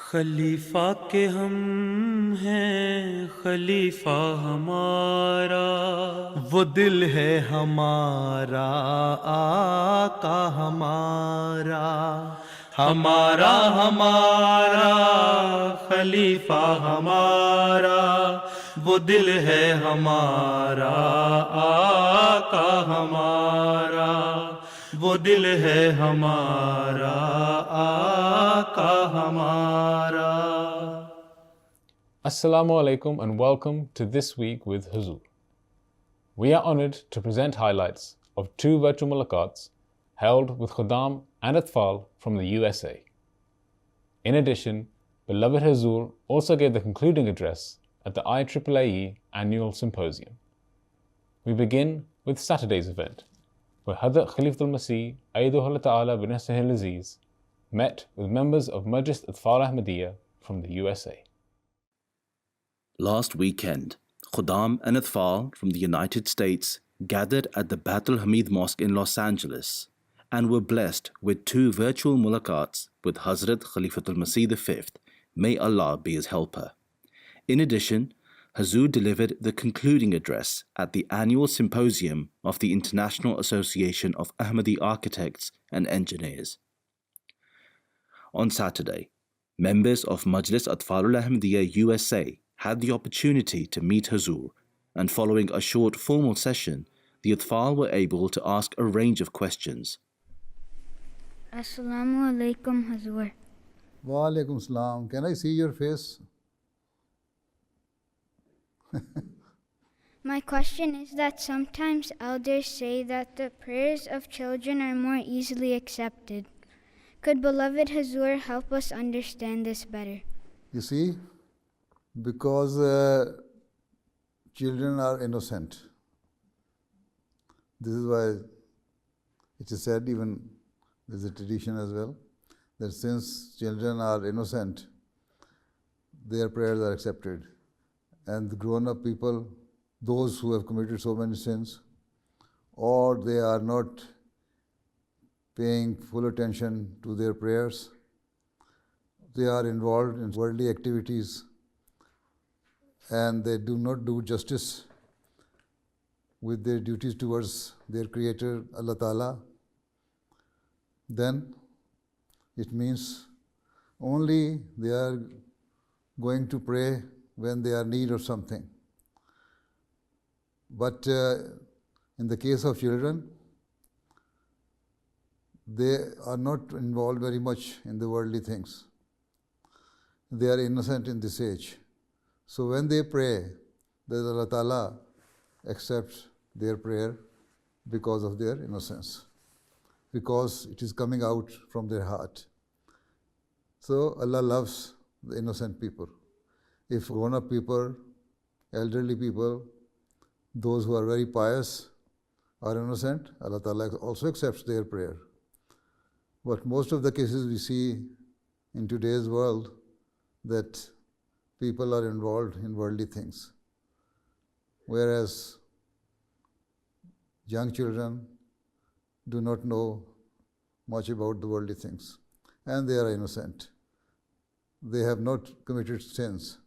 खलीफा के हम हैं खलीफा हमारा, वो दिल है हमारा आका हमारा, हमारा हमारा खलीफा हमारा, वो दिल है हमारा आका हमारा, वो दिल है हमारा आका हमारा. Assalamu alaikum and welcome to This Week with Huzoor. We are honoured to present highlights of two virtual mulaqats held with Khuddam and Atfal from the USA. In addition, beloved Huzoor also gave the concluding address at the IAAE Annual Symposium. We begin with Saturday's event, where Hazrat Khalifatul Masih Ayyadahullah Ta'ala binasrihil Aziz met with members of Majlis Atfal Ahmadiyya from the USA. Last weekend, Khuddam and Atfal from the United States gathered at the Batul Hamid Mosque in Los Angeles and were blessed with two virtual mulaqats with Hazrat Khalifatul Masih V, may Allah be his helper. In addition, Huzoor delivered the concluding address at the annual symposium of the International Association of Ahmadi Architects and Engineers. On Saturday, members of Majlis Atfalul Ahmadiyya USA had the opportunity to meet Huzoor, and following a short formal session, the Atfal were able to ask a range of questions. Assalamu alaikum, Huzoor. Wa alaikum salam. Can I see your face? My question is that sometimes elders say that the prayers of children are more easily accepted. Could beloved Huzoor help us understand this better? You see, because children are innocent. This is why it is said, even there is a tradition as well, that since children are innocent, their prayers are accepted. And the grown-up people, those who have committed so many sins, or they are not paying full attention to their prayers, they are involved in worldly activities, and they do not do justice with their duties towards their Creator, Allah Ta'ala, then it means only they are going to pray when they are in need of something. But in the case of children, they are not involved very much in the worldly things. They are innocent in this age. So when they pray, that Allah Ta'ala accepts their prayer because of their innocence, because it is coming out from their heart. So Allah loves the innocent people. If grown-up people, elderly people, those who are very pious are innocent, Allah Ta'ala also accepts their prayer. But most of the cases we see in today's world that people are involved in worldly things, whereas young children do not know much about the worldly things, and they are innocent. They have not committed sins.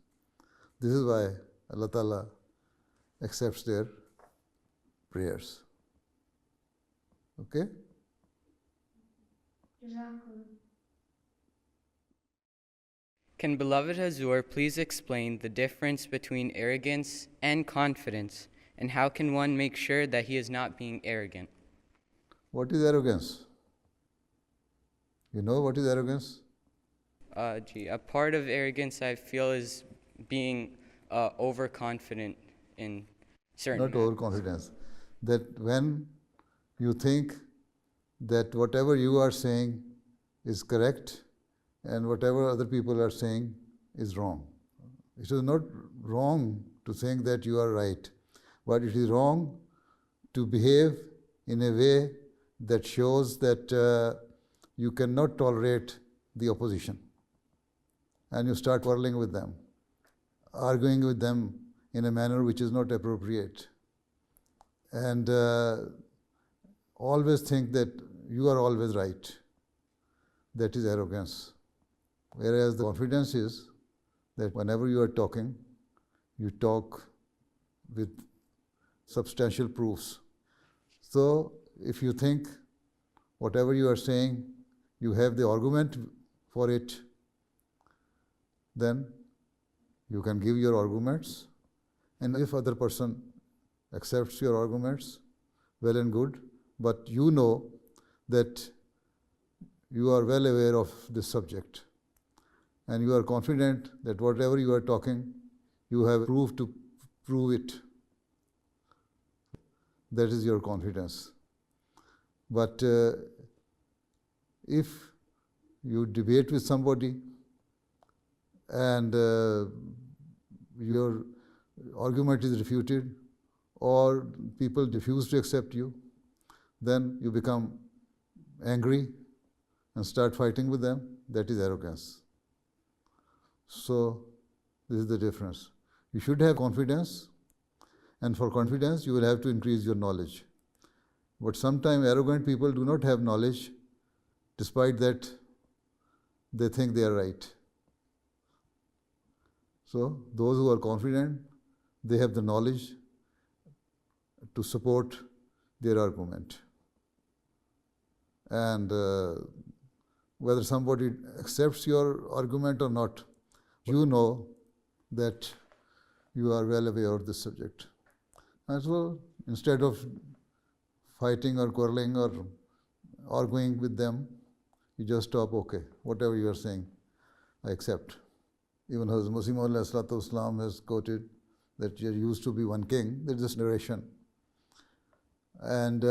This is why Allah Ta'ala accepts their prayers. Okay? Can beloved Huzoor please explain the difference between arrogance and confidence, and how can one make sure that he is not being arrogant? What is arrogance? You know what is arrogance? A part of arrogance I feel is being overconfident in certain Not overconfidence. That when you think that whatever you are saying is correct and whatever other people are saying is wrong. It is not wrong to think that you are right, but it is wrong to behave in a way that shows that you cannot tolerate the opposition. And you start quarreling with them, arguing with them in a manner which is not appropriate. And always think that you are always right. That is arrogance. Whereas the confidence is that whenever you are talking, you talk with substantial proofs. So if you think whatever you are saying, you have the argument for it, then you can give your arguments. And if other person accepts your arguments, well and good, but you know that you are well aware of this subject and you are confident that whatever you are talking, you have proof to prove it. That is your confidence. But if you debate with somebody and your argument is refuted or people refuse to accept you, then you become angry and start fighting with them. That is arrogance. So this is the difference. You should have confidence, and for confidence you will have to increase your knowledge. But sometimes arrogant people do not have knowledge, despite that they think they are right. So those who are confident, they have the knowledge to support their argument. And whether somebody accepts your argument or not, you know that you are well aware of this subject. And so instead of fighting or quarreling or arguing with them, you just stop, okay, whatever you are saying, I accept. Even Hazrat Masih Maud has quoted that there used to be one king, there is this narration. And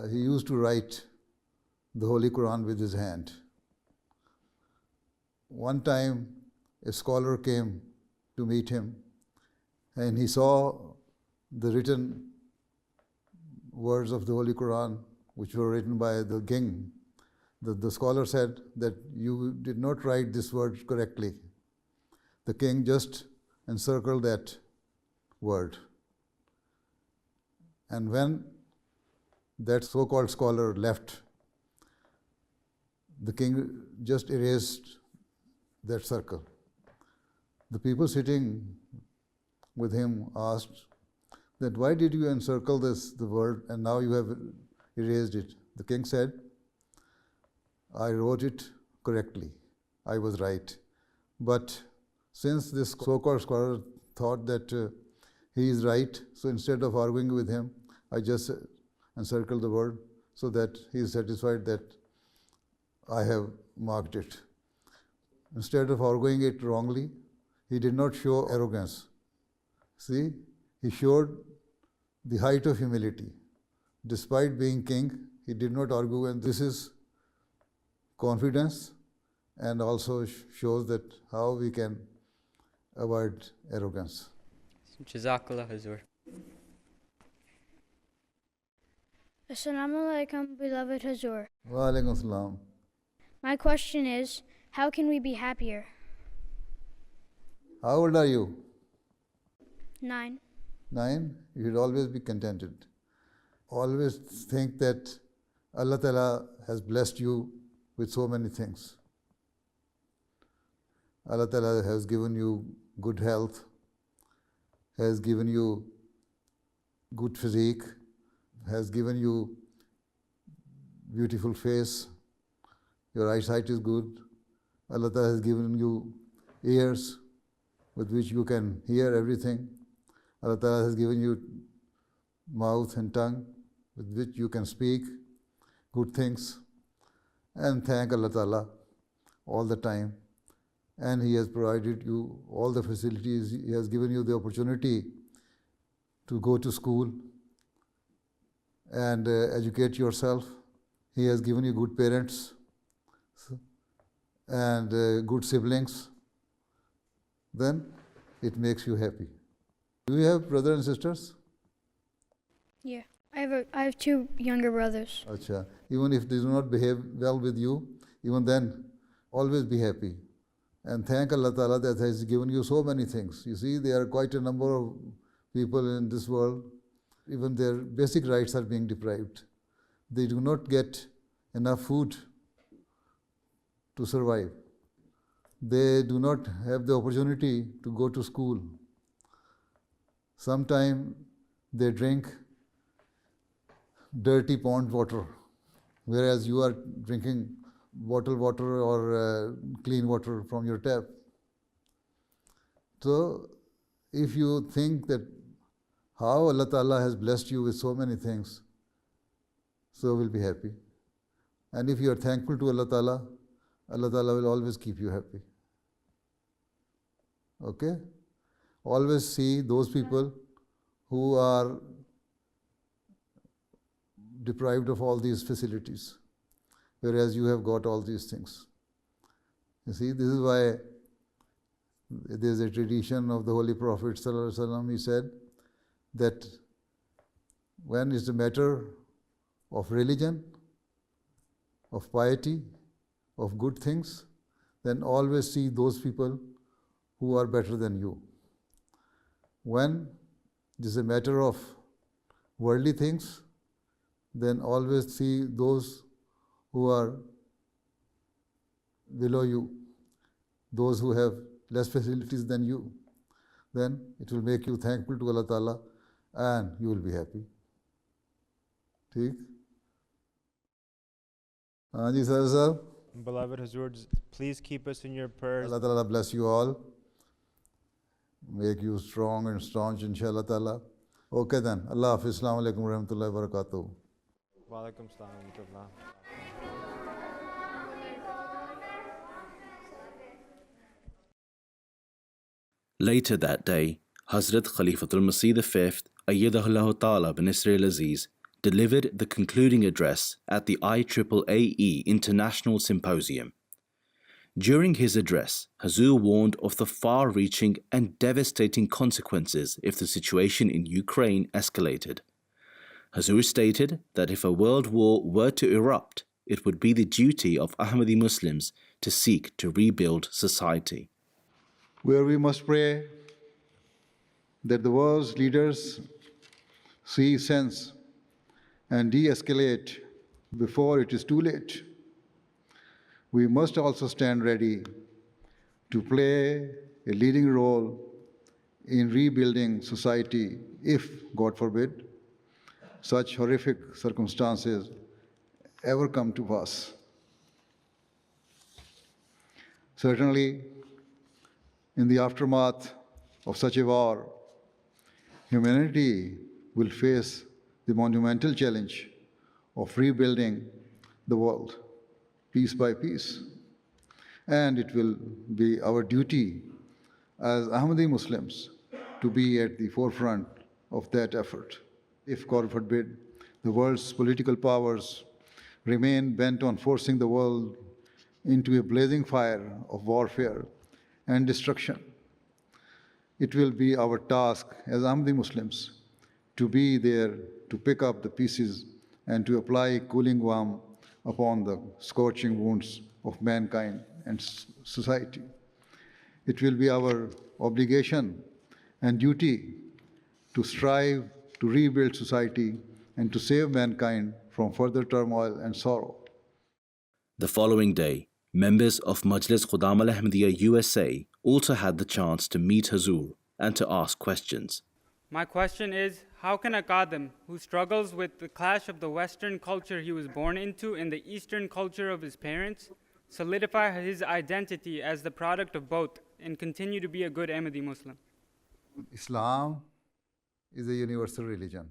he used to write the Holy Quran with his hand. One time, a scholar came to meet him, and he saw the written words of the Holy Quran, which were written by the king. The scholar said that you did not write this word correctly. The king just encircled that word. And when that so-called scholar left, the king just erased that circle. The people sitting with him asked that, why did you encircle the word and now you have erased it? The king said, I wrote it correctly. I was right. But since this so-called scholar thought that he is right, so instead of arguing with him, I just encircled the word so that he is satisfied that I have marked it. Instead of arguing it wrongly, he did not show arrogance. See, he showed the height of humility. Despite being king, he did not argue, and this is confidence and also shows that how we can avoid arrogance. Jazakallah, Huzoor. Assalamu alaikum, beloved Huzoor. Wa alaikum salam. My question is, how can we be happier? How old are you? 9. 9? You should always be contented. Always think that Allah Ta'ala has blessed you with so many things. Allah Ta'ala has given you good health, has given you good physique, has given you beautiful face, your eyesight is good. Allah Ta'ala has given you ears with which you can hear everything. Allah Ta'ala has given you mouth and tongue with which you can speak good things. And thank Allah Ta'ala all the time. And He has provided you all the facilities. He has given you the opportunity to go to school and educate yourself. He has given you good parents and good siblings. Then it makes you happy. Do you have brothers and sisters? Yeah, I have 2 younger brothers. Acha. Even if they do not behave well with you, even then, always be happy. And thank Allah Ta'ala that has given you so many things. You see, there are quite a number of people in this world, even their basic rights are being deprived. They do not get enough food to survive. they do not have the opportunity to go to school. Sometimes they drink dirty pond water, whereas you are drinking bottled water or clean water from your tap. So, if you think that how Allah Ta'ala has blessed you with so many things, so we'll be happy. And if you are thankful to Allah Ta'ala, Allah Ta'ala will always keep you happy. Okay? Always see those people who are deprived of all these facilities, whereas you have got all these things. You see, this is why there is a tradition of the Holy Prophet ﷺ. He said that when it's a matter of religion, of piety, of good things, then always see those people who are better than you. When it is a matter of worldly things, then always see those who are below you, those who have less facilities than you. Then it will make you thankful to Allah Ta'ala and you will be happy. ठीक? हाँ जी sir साहब. Beloved Huzoor, please keep us in your prayers. Allah Ta'ala bless you all. Make you strong and staunch, inshallah Ta'ala. Okay then. Allah Hafiz. Assalamu alaikum wa rahmatullahi wa barakatuh. Wa alaikum salam wa rahmatullah. Later that day, Hazrat Khalifatul Masih V, Ayyadahullah Ta'ala bin Israel Aziz, delivered the concluding address at the IAAE International Symposium. During his address, Huzoor warned of the far-reaching and devastating consequences if the situation in Ukraine escalated. Huzoor stated that if a world war were to erupt, it would be the duty of Ahmadi Muslims to seek to rebuild society. Where we must pray that the world's leaders see sense and de-escalate before it is too late. We must also stand ready to play a leading role in rebuilding society if, God forbid, such horrific circumstances ever come to pass. Certainly, in the aftermath of such a war, humanity will face the monumental challenge of rebuilding the world piece by piece. And it will be our duty as Ahmadi Muslims to be at the forefront of that effort. If, God forbid, the world's political powers remain bent on forcing the world into a blazing fire of warfare and destruction, it will be our task as Ahmadi Muslims to be there to pick up the pieces and to apply cooling balm upon the scorching wounds of mankind and society. It will be our obligation and duty to strive to rebuild society and to save mankind from further turmoil and sorrow. The following day, members of Majlis Khudam al-Ahmadiyya USA also had the chance to meet Huzoor and to ask questions. My question is, how can a Qadim who struggles with the clash of the Western culture he was born into and the Eastern culture of his parents solidify his identity as the product of both and continue to be a good Ahmadi Muslim? Islam is a universal religion.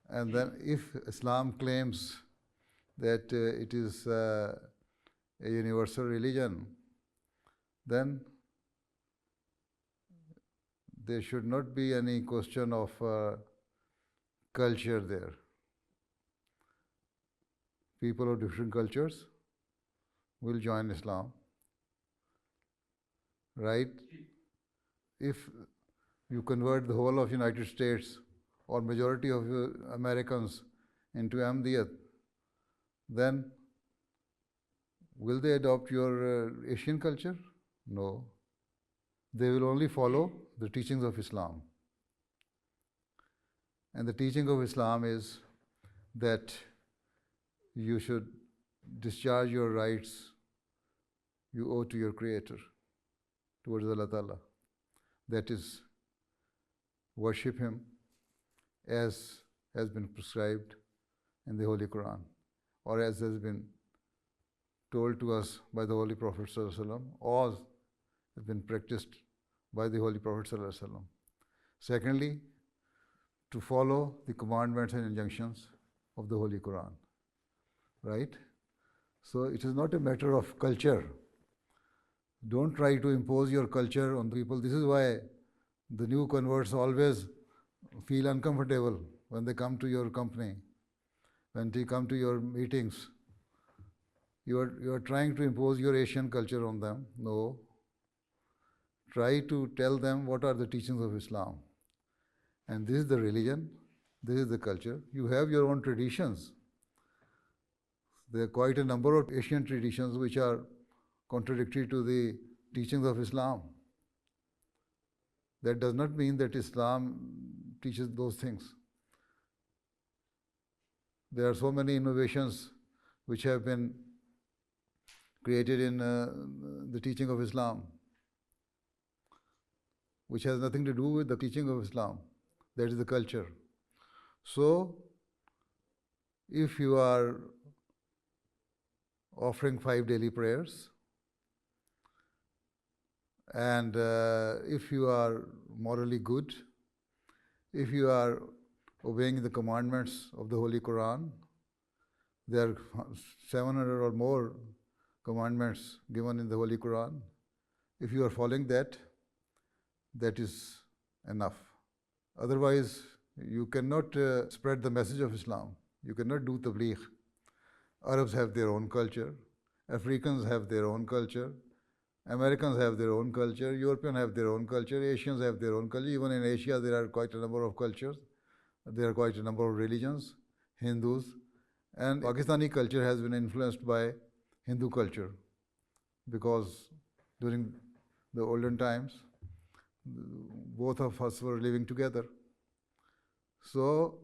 And then if Islam claims that it is a universal religion, then there should not be any question of culture there. People of different cultures will join Islam, right? If you convert the whole of United States or majority of Americans into Ahmadiyyat, then will they adopt your Asian culture? No. They will only follow the teachings of Islam. And the teaching of Islam is that you should discharge your rights, you owe to your Creator, towards Allah Ta'ala. That is, worship Him as has been prescribed in the Holy Quran, or as has been told to us by the Holy Prophet ﷺ, or has been practiced by the Holy Prophet ﷺ. Secondly, to follow the commandments and injunctions of the Holy Quran. Right? So it is not a matter of culture. Don't try to impose your culture on people. This is why the new converts always feel uncomfortable when they come to your company, when they come to your meetings. You are trying to impose your Asian culture on them. No. Try to tell them what are the teachings of Islam. And this is the religion, this is the culture. You have your own traditions. There are quite a number of Asian traditions which are contradictory to the teachings of Islam. That does not mean that Islam teaches those things. There are so many innovations which have been created in the teaching of Islam, which has nothing to do with the teaching of Islam. That is the culture. So, if you are offering 5 daily prayers, and if you are morally good, if you are obeying the commandments of the Holy Quran, there are 700 or more commandments given in the Holy Quran. If you are following that, that is enough. Otherwise, you cannot spread the message of Islam. You cannot do tabligh. Arabs have their own culture. Africans have their own culture. Americans have their own culture. Europeans have their own culture. Asians have their own culture. Even in Asia, there are quite a number of cultures. There are quite a number of religions, Hindus. And Pakistani culture has been influenced by Hindu culture, because during the olden times, both of us were living together. So,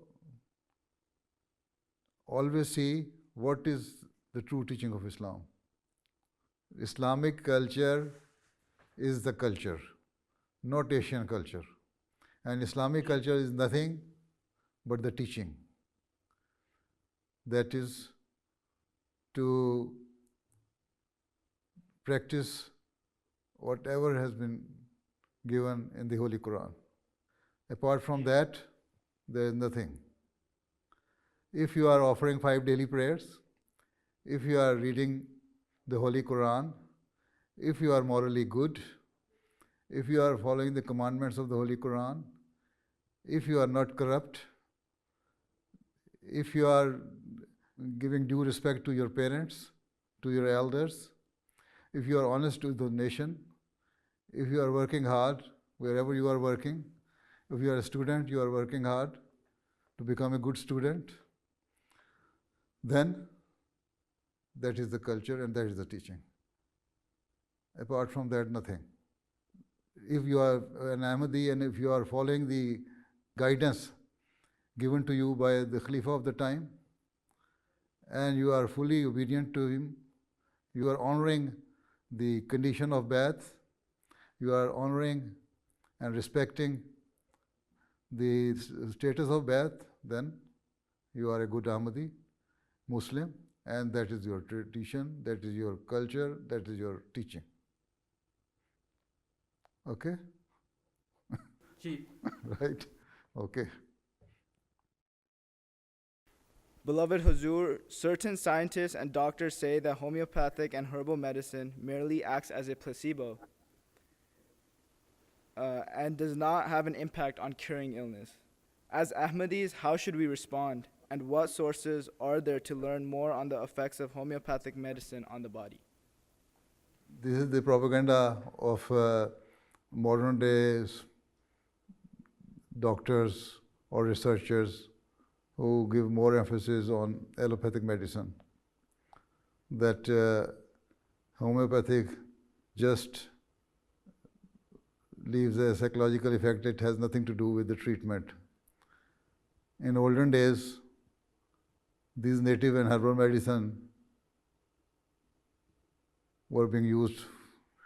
always see what is the true teaching of Islam. Islamic culture is the culture, not Asian culture. And Islamic culture is nothing but the teaching. That is to practice whatever has been given in the Holy Quran. Apart from that, there is nothing. If you are offering 5 daily prayers, if you are reading the Holy Quran, if you are morally good, if you are following the commandments of the Holy Quran, if you are not corrupt, if you are giving due respect to your parents, to your elders, if you are honest with the nation, if you are working hard wherever you are working, if you are a student, you are working hard to become a good student, then that is the culture and that is the teaching. Apart from that, nothing. If you are an Ahmadi and if you are following the guidance given to you by the Khalifa of the time, and you are fully obedient to him, you are honoring the condition of Bai'at, you are honoring and respecting the status of Bai'at, then you are a good Ahmadi, Muslim, and that is your tradition, that is your culture, that is your teaching. Okay? Ji. Right? Okay. Beloved Huzoor, certain scientists and doctors say that homeopathic and herbal medicine merely acts as a placebo and does not have an impact on curing illness. As Ahmadis, how should we respond? And what sources are there to learn more on the effects of homeopathic medicine on the body? This is the propaganda of modern day doctors or researchers who give more emphasis on allopathic medicine, that homeopathic just leaves a psychological effect. It has nothing to do with the treatment. In olden days, these native and herbal medicine were being used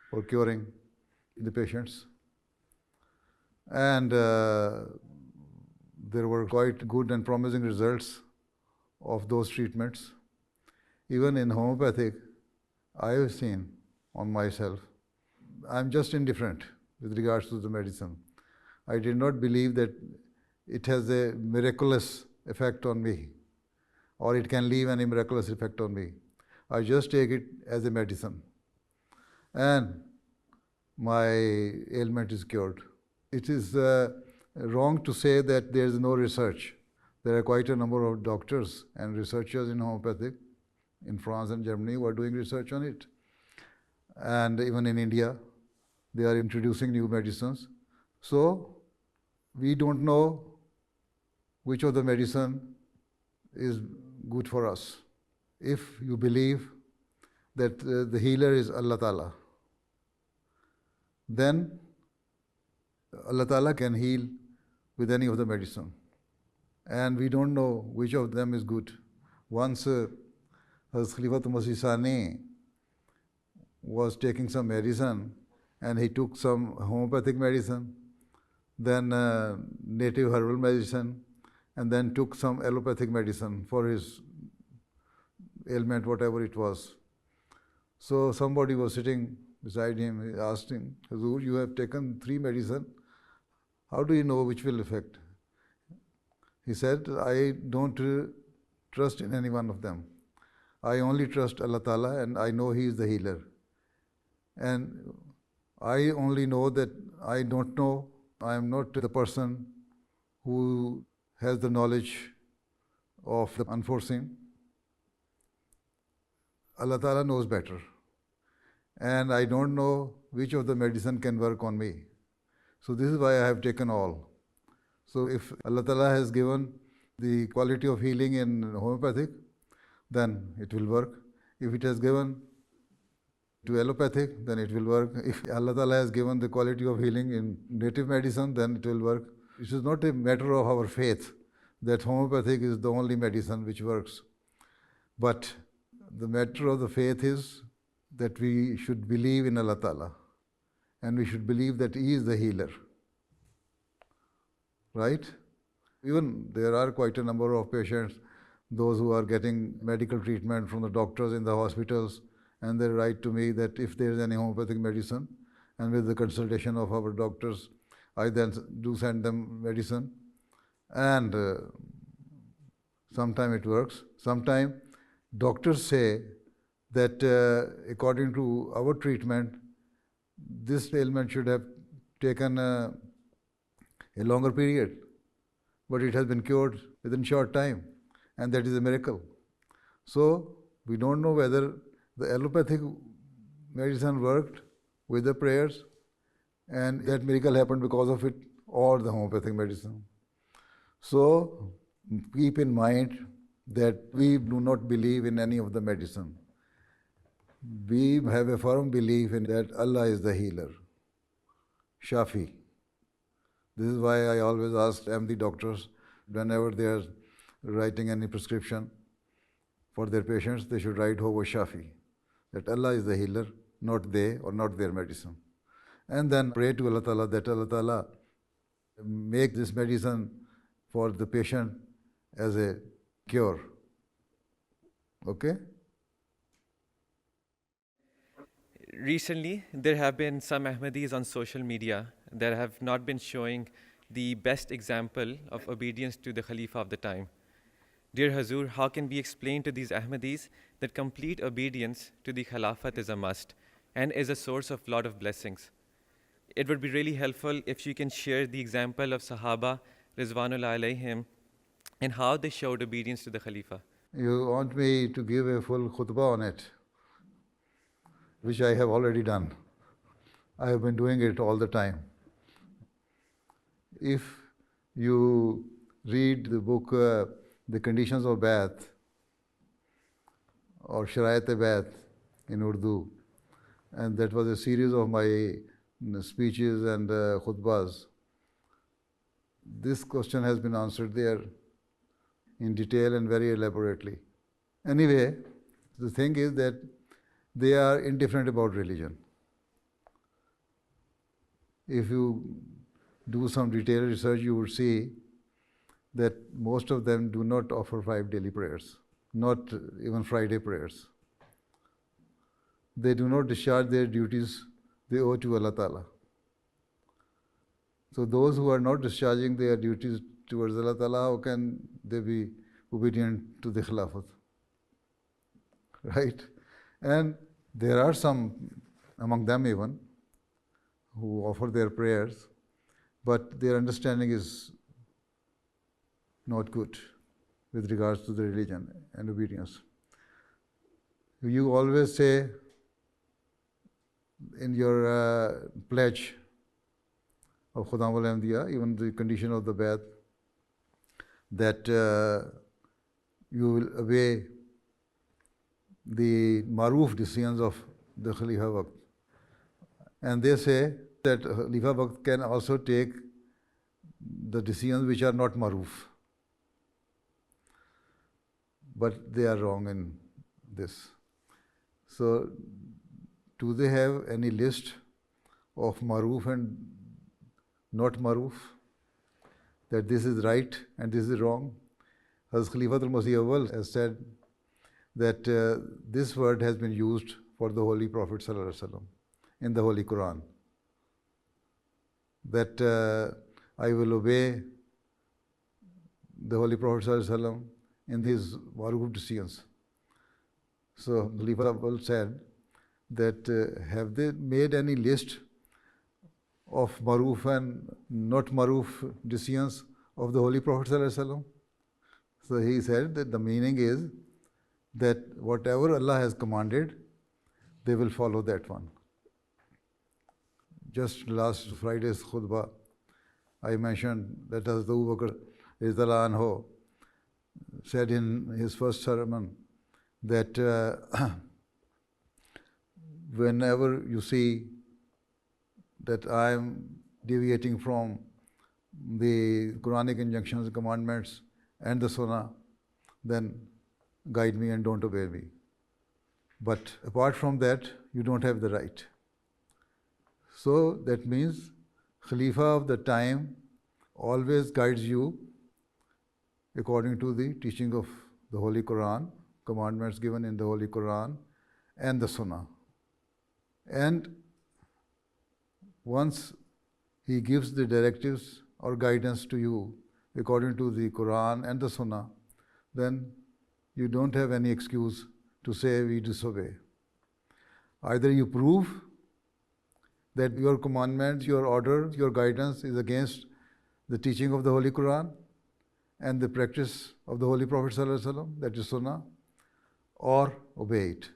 for curing the patients. And there were quite good and promising results of those treatments. Even in homeopathic, I have seen on myself, I'm just indifferent with regards to the medicine. I did not believe that it has a miraculous effect on me, or it can leave any miraculous effect on me. I just take it as a medicine, and my ailment is cured. It is wrong to say that there is no research. There are quite a number of doctors and researchers in homeopathic in France and Germany who are doing research on it. And even in India, they are introducing new medicines. So we don't know which of the medicine is good for us. If you believe that the healer is Allah Ta'ala, then Allah Ta'ala can heal with any of the medicine. And we don't know which of them is good. Once Hazrat Khalifatul Masih Sani was taking some medicine, and he took some homeopathic medicine, then native herbal medicine, and then took some allopathic medicine for his ailment, whatever it was. So somebody was sitting beside him. He asked him, Huzoor, you have taken 3 medicine. How do you know which will affect? He said, I don't trust in any one of them. I only trust Allah Ta'ala, and I know He is the healer. And I only know that I don't know. I am not the person who has the knowledge of the unforeseen. Allah Ta'ala knows better. And I don't know which of the medicine can work on me. So this is why I have taken all. So if Allah Ta'ala has given the quality of healing in homeopathic, then it will work. If it has given to allopathic, then it will work. If Allah Ta'ala has given the quality of healing in native medicine, then it will work. It is not a matter of our faith that homeopathic is the only medicine which works. But the matter of the faith is that we should believe in Allah Ta'ala, and we should believe that He is the healer. Right? Even there are quite a number of patients, those who are getting medical treatment from the doctors in the hospitals, and they write to me that if there is any homeopathic medicine, and with the consultation of our doctors, I then do send them medicine, and sometime it works. Sometime doctors say that according to our treatment, this ailment should have taken a longer period, but it has been cured within short time, and that is a miracle. So we don't know whether the allopathic medicine worked with the prayers, and that miracle happened because of it, or the homeopathic medicine. So keep in mind that we do not believe in any of the medicine. We have a firm belief in that Allah is the healer, Shafi. This is why I always ask MD doctors, whenever they are writing any prescription for their patients, they should write Huwa Shafi, that Allah is the healer, not they or not their medicine. And then pray to Allah Ta'ala that Allah Ta'ala make this medicine for the patient as a cure. Okay? Recently, there have been some Ahmadis on social media that have not been showing the best example of obedience to the Khalifa of the time. Dear Huzoor, how can we explain to these Ahmadis that complete obedience to the Khilafat is a must and is a source of lot of blessings? It would be really helpful if you can share the example of Sahaba Rizwanullah alayhim and how they showed obedience to the Khalifa. You want me to give a full khutbah on it, which I have already done. I have been doing it all the time. If you read the book, The Conditions of Bath, or Sharayat-e-Bath in Urdu, and that was a series of my speeches and khutbahs. This question has been answered there in detail and very elaborately. Anyway, the thing is that they are indifferent about religion. If you do some detailed research, you would see that most of them do not offer 5 daily prayers, not even Friday prayers. They do not discharge their duties they owe to Allah Ta'ala. So those who are not discharging their duties towards Allah Ta'ala, how can they be obedient to the Khilafat? Right? And there are some among them even who offer their prayers, but their understanding is not good with regards to the religion and obedience. You always say in your pledge of Khudam al-Ahmadiyya, even the condition of the Bai'at, that you will obey the maroof decisions of the Khalifa Waqt. And they say that Khalifa Waqt can also take the decisions which are not maroof. But they are wrong in this. So, do they have any list of maroof and not maroof? That this is right and this is wrong? Hazrat Khalifatul Masih Awwal has said that this word has been used for the Holy Prophet ﷺ in the Holy Quran. That I will obey the Holy Prophet ﷺ in his maroof decisions. So Khalifa Awwal said that have they made any list of maroof and not maroof decisions of the Holy Prophet ﷺ? So he said that the meaning is that whatever Allah has commanded, they will follow that one. Just last Friday's khutbah, I mentioned that Hazrat Abu Bakr Radhiyallahu Anhu said in his first sermon that whenever you see that I am deviating from the Quranic injunctions, commandments, and the Sunnah, then guide me and don't obey me. But apart from that, you don't have the right. So that means Khalifa of the time always guides you according to the teaching of the Holy Quran, commandments given in the Holy Quran, and the Sunnah. And once he gives the directives or guidance to you according to the Quran and the Sunnah, then you don't have any excuse to say we disobey. Either you prove that your commandment, your order, your guidance is against the teaching of the Holy Quran and the practice of the Holy Prophet ﷺ, that is Sunnah, or obey it.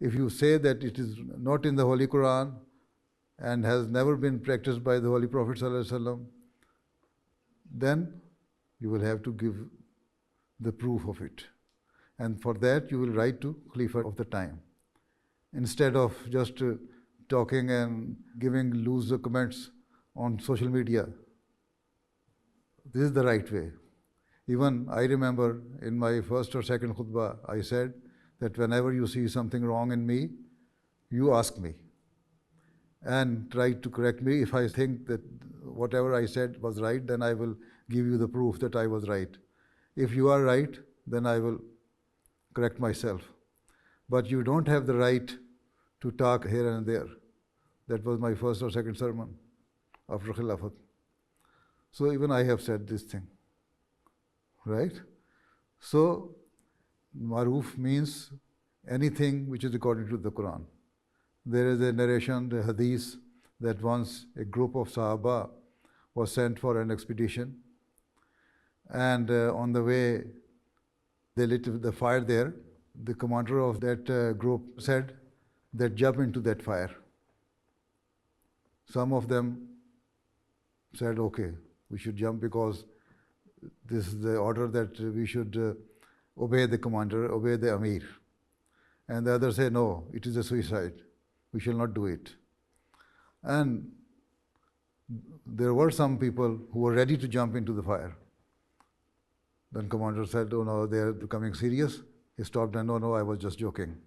If you say that it is not in the Holy Quran and has never been practiced by the Holy Prophet ﷺ, then you will have to give the proof of it. And for that you will write to Khalifa of the time. Instead of just talking and giving loose comments on social media. This is the right way. Even I remember in my first or second khutbah, I said that whenever you see something wrong in me, you ask me and try to correct me. If I think that whatever I said was right, then I will give you the proof that I was right. If you are right, then I will correct myself. But you don't have the right to talk here and there. That was my first or second sermon after Khilafat. So even I have said this thing. Right? So, maroof means anything which is according to the Quran. There is a narration, the hadith, that once a group of Sahaba was sent for an expedition, and on the way they lit the fire there. The commander of that group said that jump into that fire. Some of them said, okay, we should jump because this is the order that we should obey the commander, obey the Amir. And the others say, no, it is a suicide. We shall not do it. And there were some people who were ready to jump into the fire. Then commander said, oh no, they are becoming serious. He stopped and, no, I was just joking.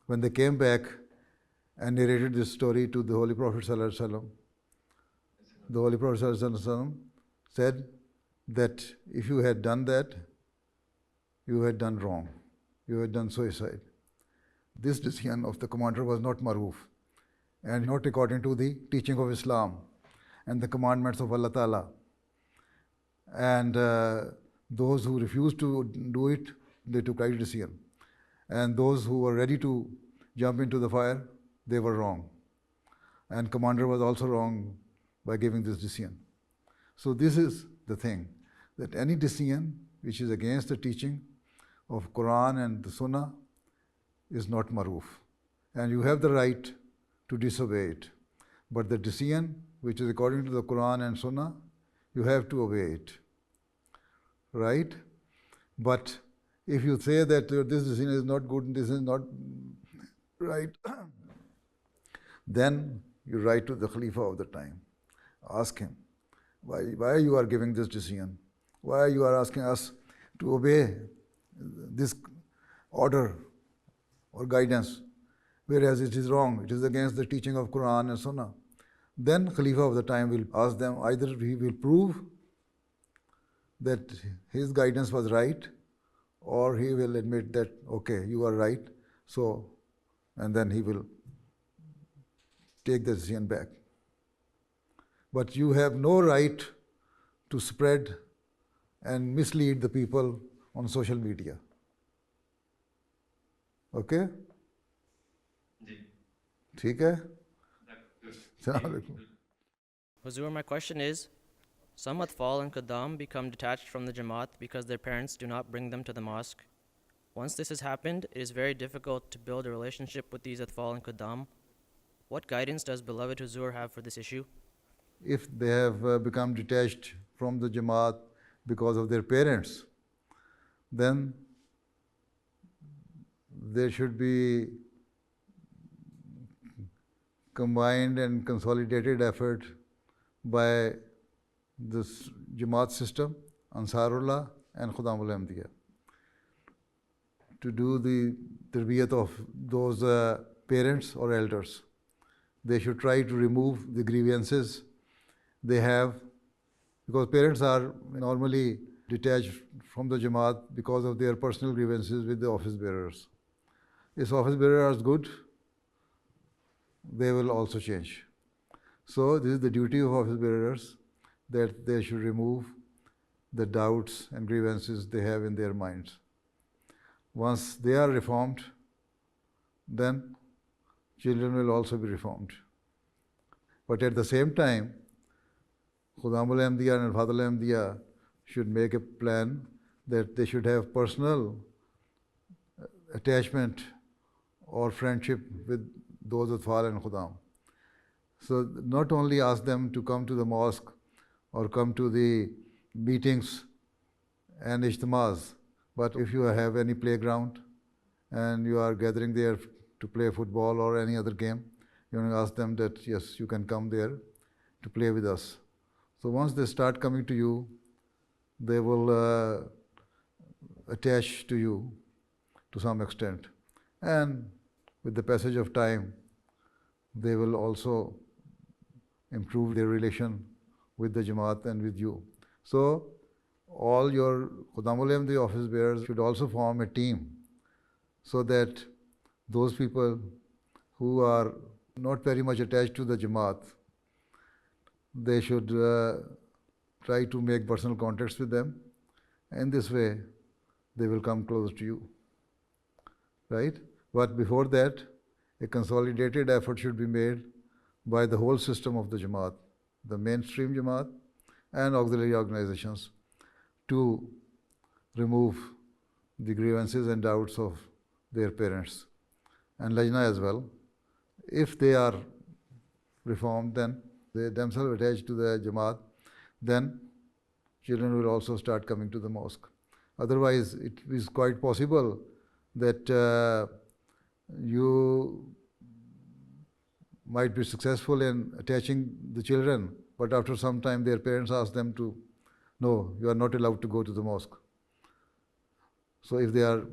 when they came back and narrated this story to the Holy Prophet ﷺ, the Holy Prophet ﷺ said that if you had done that, you had done wrong. You had done suicide. This decision of the commander was not maroof and not according to the teaching of Islam and the commandments of Allah Ta'ala. And those who refused to do it, they took right decision. And those who were ready to jump into the fire, they were wrong. And commander was also wrong by giving this decision. So this is the thing, that any decision which is against the teaching of Quran and the Sunnah is not maroof. And you have the right to disobey it. But the decision which is according to the Quran and Sunnah, you have to obey it. Right? But if you say that this decision is not good and this is not right, then you write to the Khalifa of the time. Ask him, why you are giving this decision? Why you are asking us to obey this order or guidance, whereas it is wrong, it is against the teaching of Quran and Sunnah. Then Khalifa of the time will ask them, either he will prove that his guidance was right, or he will admit that, okay, you are right, so, and then he will take the decision back. But you have no right to spread and mislead the people on social media. Okay? ठीक है? Huzoor, my question is, some Atfal and Qadam become detached from the Jamaat because their parents do not bring them to the mosque. Once this has happened, it is very difficult to build a relationship with these Atfal and Qadam. What guidance does beloved Huzoor have for this issue? If they have become detached from the Jamaat because of their parents, then there should be combined and consolidated effort by this Jamaat system, Ansarullah and Khudamul Ahmadiyya, to do the tarbiyat of those parents or elders. They should try to remove the grievances they have, because parents are normally detached from the Jamaat because of their personal grievances with the office bearers. If office bearers are good, they will also change. So this is the duty of office bearers, that they should remove the doubts and grievances they have in their minds. Once they are reformed, then children will also be reformed. But at the same time, Khudamul Ahmadiyya and Fadl Ahmadiyya should make a plan that they should have personal attachment or friendship with those Atfal and Khudam. So not only ask them to come to the mosque or come to the meetings and ijtimas, but if you have any playground and you are gathering there to play football or any other game, you want to ask them that, yes, you can come there to play with us. So once they start coming to you, they will attach to you to some extent. And with the passage of time, they will also improve their relation with the Jamaat and with you. So all your Khudamul Ahmadiyya office bearers should also form a team, so that those people who are not very much attached to the Jamaat, they should try to make personal contacts with them. And this way, they will come closer to you. Right? But before that, a consolidated effort should be made by the whole system of the Jamaat, the mainstream Jamaat and auxiliary organizations, to remove the grievances and doubts of their parents, and Lajna as well. If they are reformed, then they themselves attached to the Jamaat, then children will also start coming to the mosque. Otherwise, it is quite possible that you might be successful in attaching the children, but after some time their parents ask them to, no, you are not allowed to go to the mosque. So if they are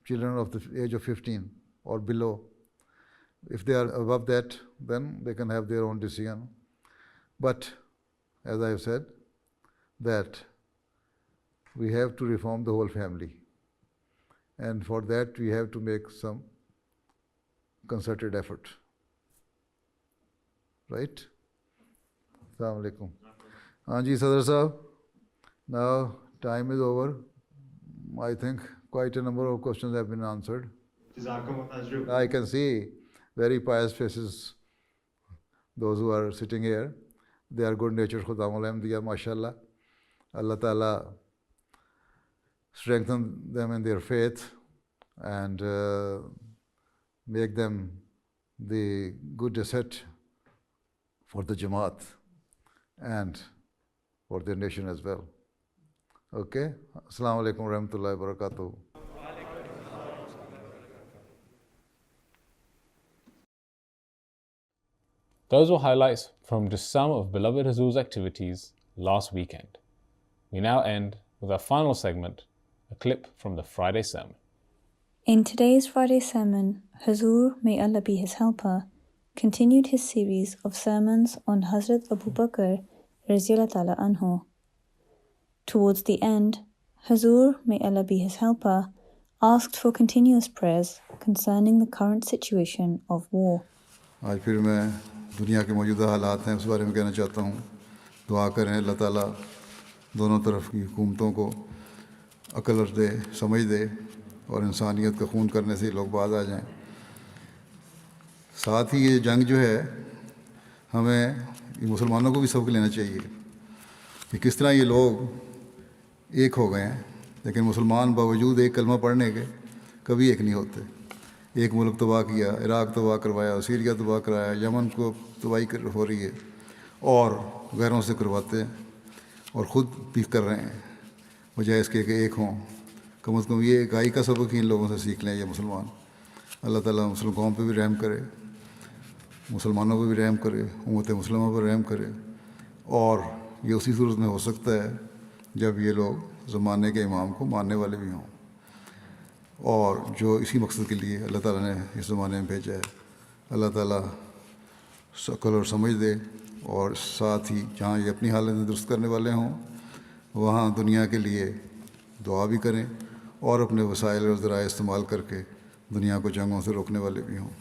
children of the age of 15 or below, If they are above that, then they can have their own decision. But as I have said, that we have to reform the whole family. And for that, we have to make some concerted effort. Right? Assalamu alaikum. Anji Sadr Sahab, now time is over. I think quite a number of questions have been answered. I can see very pious faces, those who are sitting here. They are good-natured Khudam al-Ahmadiyya, mashallah. Allah Ta'ala strengthen them in their faith and make them the good asset for the Jamaat and for their nation as well. Okay? Assalamu alaikum wa rahmatullahi wa barakatuh. Those were highlights from just some of beloved Huzoor's activities last weekend. We now end with our final segment, a clip from the Friday sermon. In today's Friday sermon, Huzoor, may Allah be his helper, continued his series of sermons on Hazrat Abu Bakr Radhiyallahu Ta'ala Anhu. Towards the end, Huzoor, may Allah be his helper, asked for continuous prayers concerning the current situation of war. आज फिर मैं दुनिया के मौजूदा हालात हैं उस बारे में कहना चाहता हूँ. दुआ करें अल्लाह ताला दोनों तरफ की हुकूमतों को अकल दे, समझ दे और इंसानियत का खून करने से लोग बाज आ जाएं. साथ ही ये जंग जो है हमें मुसलमानों को भी सबक लेना चाहिए कि किस तरह ये लोग एक हो गए हैं, लेकिन मुसलमान बावजूद एक कलमा पढ़ने के कभी एक नहीं होते. एक मुल्क तबाह किया, इराक़ तबाह करवाया, सीरिया तबाह कराया, यमन को तबाही हो रही है और गैरों से करवाते हैं और ख़ुद भी कर रहे हैं. वजह इसके कि एक हों. कम से कम ये इकाई का सबक ही इन लोगों से सीख लें ये मुसलमान. अल्लाह ताला मुस्लिम कौम पे भी रहम करे, मुसलमानों पे भी रहम करे, उम्मत मुस्लिमा पर रहम करे. और ये उसी सूरत में हो सकता है जब ये लोग ज़माने के इमाम को मानने वाले भी हों और जो इसी मकसद के लिए अल्लाह ताला ने इस ज़माने में भेजा है. अल्लाह ताला अक़ल और समझ दे और साथ ही जहाँ ये अपनी हालत दुरुस्त करने वाले हों वहाँ दुनिया के लिए दुआ भी करें और अपने वसाइल और ज़राए इस्तेमाल करके दुनिया को जंगों से रोकने वाले भी हों.